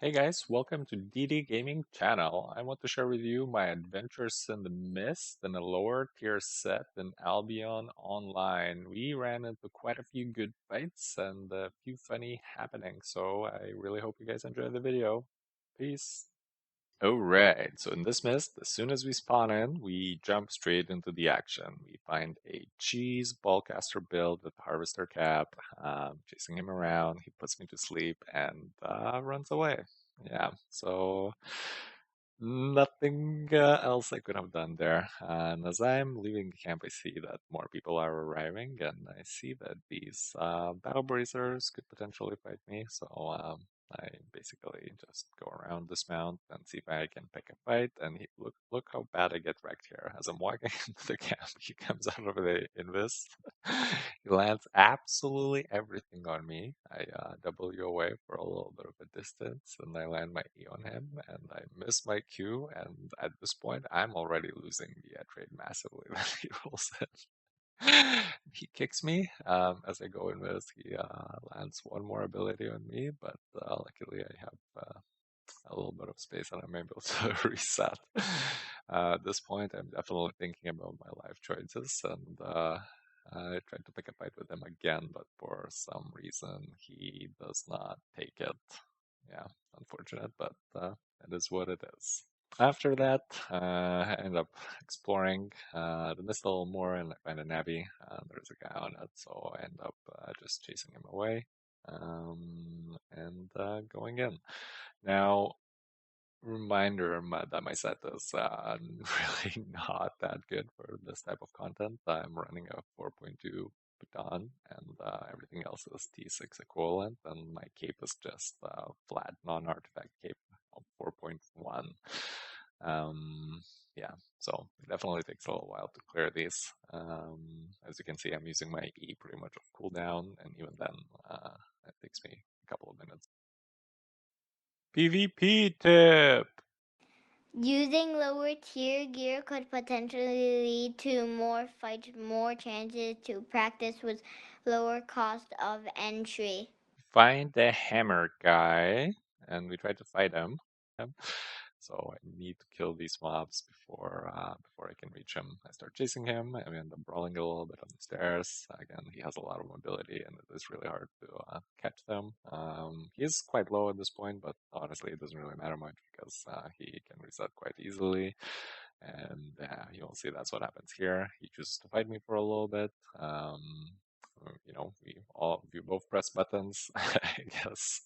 Hey guys, welcome to DD Gaming channel. I want to share with you my adventures in the Mist and a lower tier set in Albion online. We ran into quite a few good fights and a few funny happenings, so I really hope you guys enjoy the video. Peace. Alright, so in this mist, as soon as we spawn in, we jump straight into the action. We find a cheese ballcaster build with harvester cap, chasing him around, he puts me to sleep and runs away. Yeah, so nothing else I could have done there. And as I'm leaving the camp, I see that more people are arriving, and I see that these battle bracers could potentially fight me. So I basically just go around, dismount, and see if I can pick a fight. And look how bad I get wrecked here. As I'm walking into the camp, he comes out of the invis. He lands absolutely everything on me. I W away for a little bit of a distance, and I land my E on him, and I miss my Q. And at this point, I'm already losing the trade massively. That he rolls in. He kicks me as I go in with. He lands one more ability on me, but luckily I have a little bit of space and I'm able to reset. At this point, I'm definitely thinking about my life choices, and I tried to pick a fight with him again, but for some reason he does not take it. Yeah, unfortunate, but it is what it is. After that, I end up exploring the mist a little more, and I find a navy. There's a guy on it, so I end up just chasing him away and going in. Now, reminder that my set is really not that good for this type of content. I'm running a 4.2 Badon, and everything else is T6 equivalent, and my cape is just flat non-artifact cape of 4.1. Yeah, so it definitely takes a little while to clear these. As you can see, I'm using my E pretty much of cooldown, and even then, it takes me a couple of minutes. PvP tip! Using lower tier gear could potentially lead to more fights, more chances to practice with lower cost of entry. Find the hammer guy, and we try to fight him. So I need to kill these mobs before I can reach him. I start chasing him, and we end up brawling a little bit on the stairs. Again, he has a lot of mobility, and it is really hard to catch them. He is quite low at this point, but honestly, it doesn't really matter much because he can reset quite easily. And you'll see that's what happens here. He chooses to fight me for a little bit. We both press buttons. I guess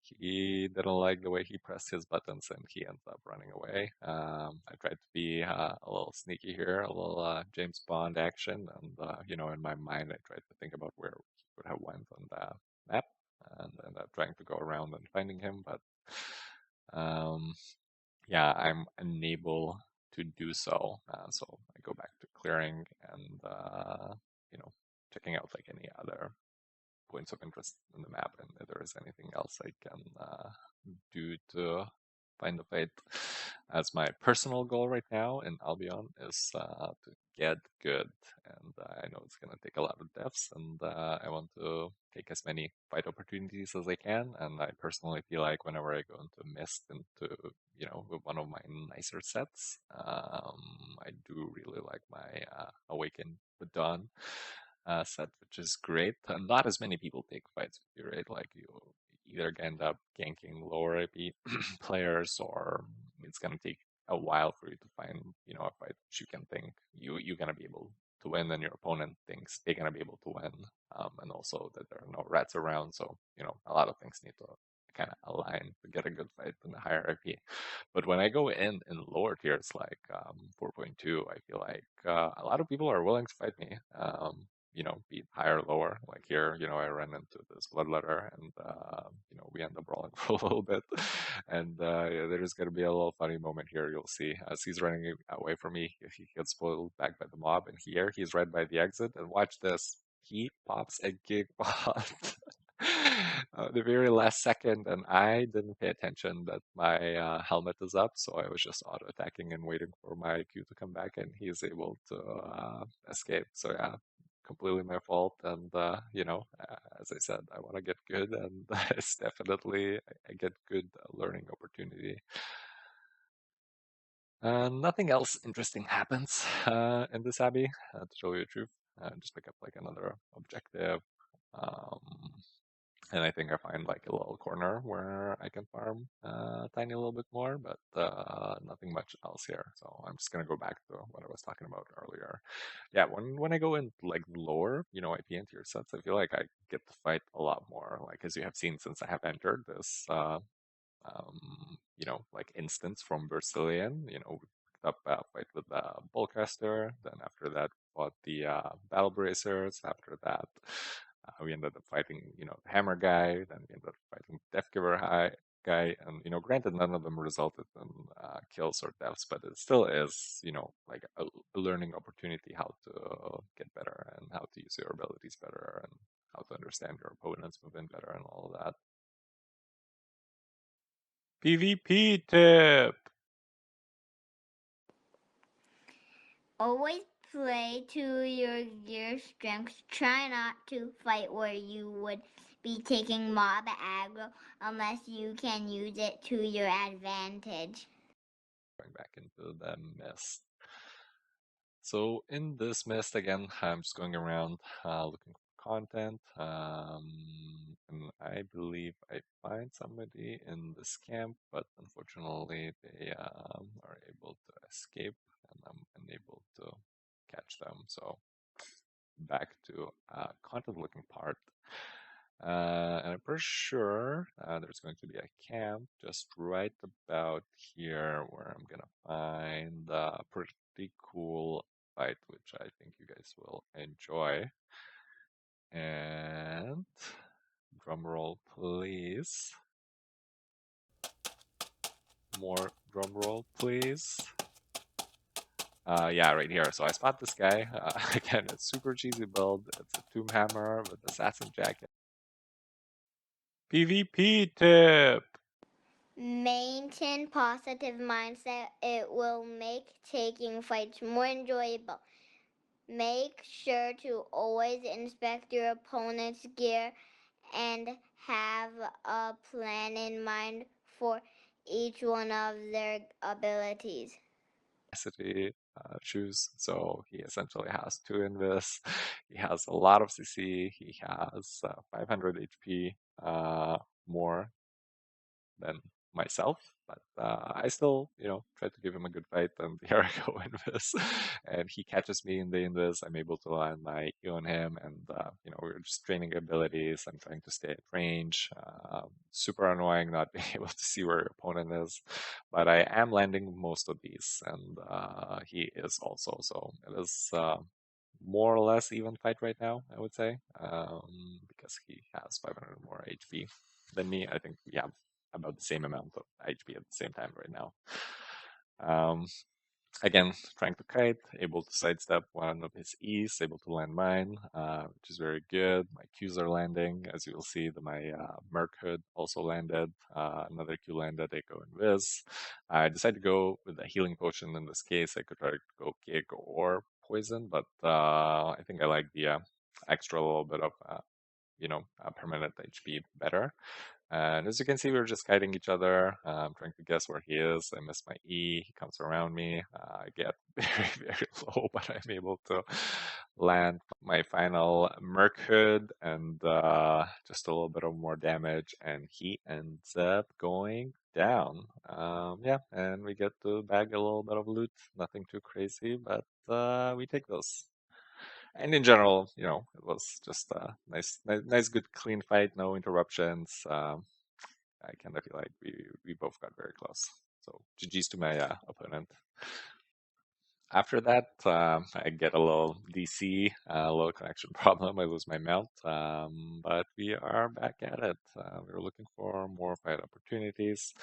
he didn't like the way he pressed his buttons, and he ends up running away. I tried to be a little sneaky here, a little James Bond action, and in my mind, I tried to think about where he could have went on the map, and ended up trying to go around and finding him, but um, yeah, I'm unable to do so. So I go back to clearing and checking out like any other points of interest in the map, and if there is anything else I can do to find the fight. As my personal goal right now in Albion is to get good, and I know it's gonna take a lot of deaths, and I want to take as many fight opportunities as I can. And I personally feel like whenever I go into Mist, into with one of my nicer sets, I do really like my Awaken the Dawn set, which is great. And not as many people take fights with you, right? Like you either end up ganking lower AP players, or it's gonna take a while for you to find, a fight which you can think you're gonna be able to win, and your opponent thinks they're gonna be able to win, and also that there are no rats around. So a lot of things need to kind of align to get a good fight in the higher IP. But when I go in lower tiers like 4.2, I feel like a lot of people are willing to fight me. Be it higher or lower. Like here, I ran into this bloodletter, and we end up brawling for a little bit. And yeah, there's gonna be a little funny moment here. You'll see as he's running away from me, he gets pulled back by the mob, and here he's right by the exit. And watch this, he pops a gig bot. The very last second, and I didn't pay attention that my helmet is up, so I was just auto attacking and waiting for my Q to come back, and he's able to escape. So yeah, completely my fault. And as I said, I want to get good, and it's definitely I get good learning opportunity. Nothing else interesting happens in this abbey, to tell you the truth. Just pick up like another objective. Um, and I think I find like a little corner where I can farm a tiny little bit more, but nothing much else here. So I'm just gonna go back to what I was talking about earlier. Yeah, when I go in like lower, IP into your sets, I feel like I get to fight a lot more. Like as you have seen since I have entered this like instance from Vercillion. We picked up a fight with the Bullcaster. Then after that, fought the Battle Bracers. After that, we ended up fighting, the Hammer guy. Then we ended up fighting Death Giver guy. And, granted, none of them resulted in kills or deaths, but it still is, like a learning opportunity how to get better and how to use your abilities better and how to understand your opponent's movement better and all of that. PvP tip. Always play to your gear strengths. Try not to fight where you would be taking mob aggro unless you can use it to your advantage. Going back into the mist. So in this mist again, I'm just going around looking for content, and I believe I find somebody in this camp, but unfortunately they are able to escape, and I'm unable to catch them. So back to content looking part. And I'm pretty sure there's going to be a camp just right about here where I'm gonna find a pretty cool fight, which I think you guys will enjoy. And drum roll, please. More drum roll, please. Yeah, right here. So I spot this guy. Again, it's super cheesy build. It's a Tomb Hammer with Assassin Jacket. PvP tip! Maintain positive mindset. It will make taking fights more enjoyable. Make sure to always inspect your opponent's gear and have a plan in mind for each one of their abilities. Shoes. So he essentially has two in this. He has a lot of CC. He has 500 HP more than myself, but I still, try to give him a good fight. And here I go in this, and he catches me in the invis. I'm able to land my E on him, and we're just training abilities. I'm trying to stay at range. Super annoying not being able to see where your opponent is, but I am landing most of these, and he is also. So it is. More or less even fight right now, I would say, because he has 500 more HP than me. I think we have about the same amount of HP at the same time right now. Um, Again, trying to kite, able to sidestep one of his E's, able to land mine, which is very good. My Qs are landing. As you will see, my Merc Hood also landed. Another Q landed, I go in Viz. I decided to go with a healing potion in this case. I could try to go Kick or Poison, but I think I like the extra little bit of permanent HP better. And as you can see, we were just kiting each other, trying to guess where he is. I miss my E. He comes around me. I get very, very low, but I'm able to land my final Merc Hood and just a little bit of more damage. And he ends up going down. Yeah, and we get to bag a little bit of loot. Nothing too crazy, but we take those. And in general, it was just a nice, good, clean fight, no interruptions. I kind of feel like we both got very close. So GG's to my opponent. After that, I get a little DC, a little connection problem. I lose my mount, but we are back at it. We're looking for more fight opportunities.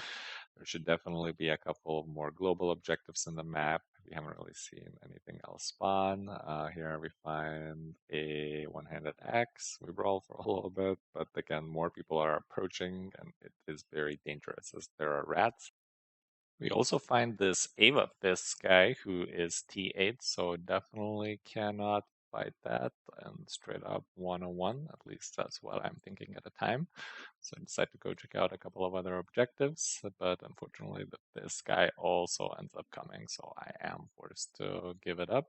There should definitely be a couple of more global objectives in the map. We haven't really seen anything else spawn. Here we find a one-handed axe. We brawl for a little bit, but again, more people are approaching, and it is very dangerous as there are rats. We also find this Ava Fist guy who is T8, so definitely cannot fight that and straight up 101. At least that's what I'm thinking at the time. So I decided to go check out a couple of other objectives, but unfortunately, this guy also ends up coming, so I am forced to give it up.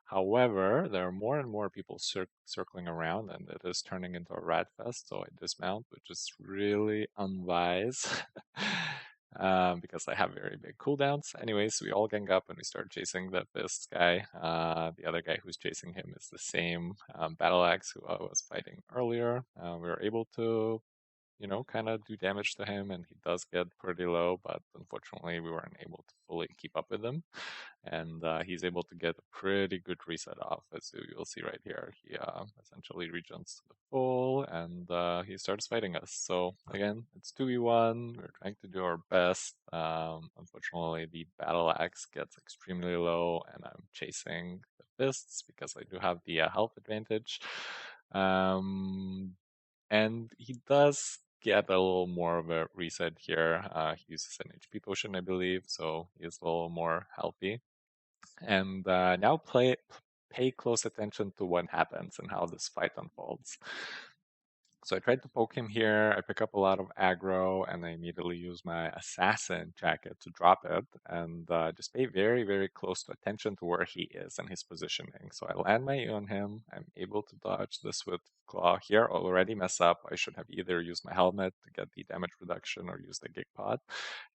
However, there are more and more people circling around, and it is turning into a rat fest, so I dismount, which is really unwise. Because I have very big cooldowns. Anyways, we all gang up and we start chasing the Fist guy. The other guy who's chasing him is the same battle axe who I was fighting earlier. We were able to kind of do damage to him, and he does get pretty low, but unfortunately, we weren't able to fully keep up with him. And he's able to get a pretty good reset off, as you'll see right here. He essentially regens to the full, and he starts fighting us. So again, it's 2v1. We're trying to do our best. Unfortunately, the battle axe gets extremely low, and I'm chasing the fists because I do have the health advantage. And he does get a little more of a reset here. He uses an HP potion, I believe, so he's a little more healthy. And now pay close attention to what happens and how this fight unfolds. So I tried to poke him here. I pick up a lot of aggro, and I immediately use my assassin jacket to drop it, and just pay very, very close attention to where he is and his positioning. So I land my E on him. I'm able to dodge this with claw here. Already mess up. I should have either used my helmet to get the damage reduction or use the gig pot,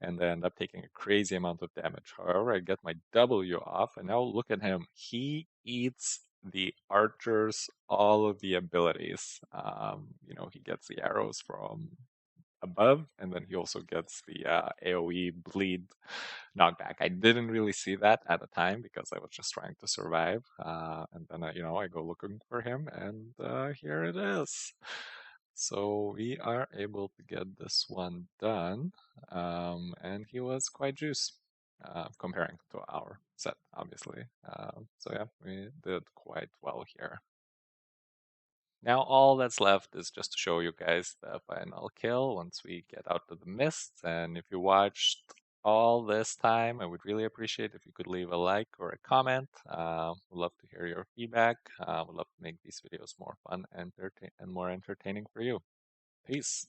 and I end up taking a crazy amount of damage. However, I get my W off, and now look at him. He eats the archers all of the abilities. He gets the arrows from above, and then he also gets the AoE bleed knockback. I didn't really see that at the time because I was just trying to survive. And then, I go looking for him, and here it is. So we are able to get this one done, and he was quite juice. Comparing to our set, obviously. So yeah, we did quite well here. Now all that's left is just to show you guys the final kill once we get out to the mist. And if you watched all this time, I would really appreciate if you could leave a like or a comment. Would love to hear your feedback. Would love to make these videos more fun and more entertaining for you. Peace.